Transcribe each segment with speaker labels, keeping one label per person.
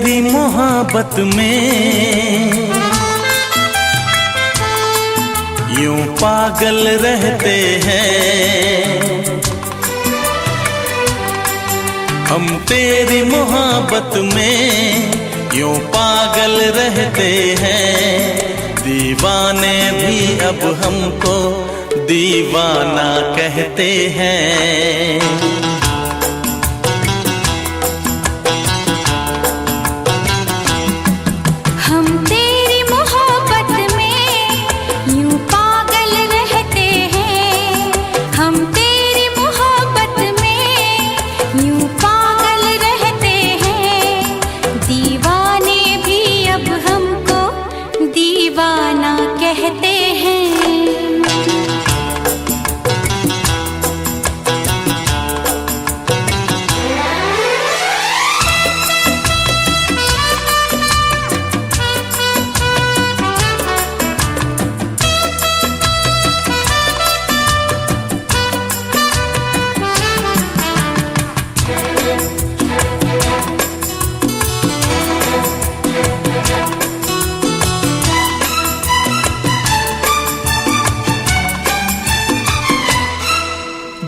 Speaker 1: तेरी मोहब्बत में यूं पागल रहते हैं। हम तेरी मोहब्बत में यूं पागल रहते हैं। दीवाने भी अब हमको दीवाना कहते हैं।
Speaker 2: कहते हैं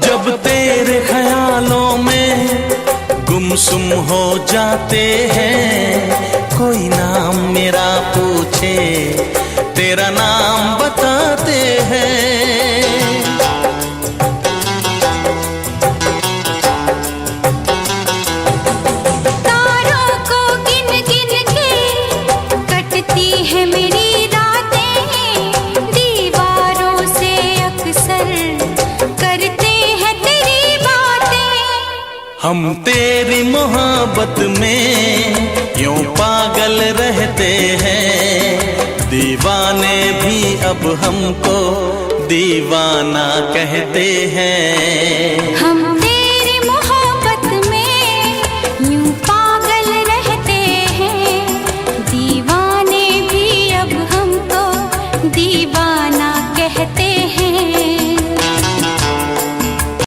Speaker 1: जब तेरे ख्यालों में गुमसुम हो जाते हैं। कोई नाम मेरा पूछे तेरा नाम बताते हैं।
Speaker 2: तारों को गिन गिन के कटती है मेरी रातें। दीवारों से अक्सर
Speaker 1: हम तेरी मोहब्बत में यूं पागल रहते हैं। दीवाने भी अब हमको दीवाना कहते हैं।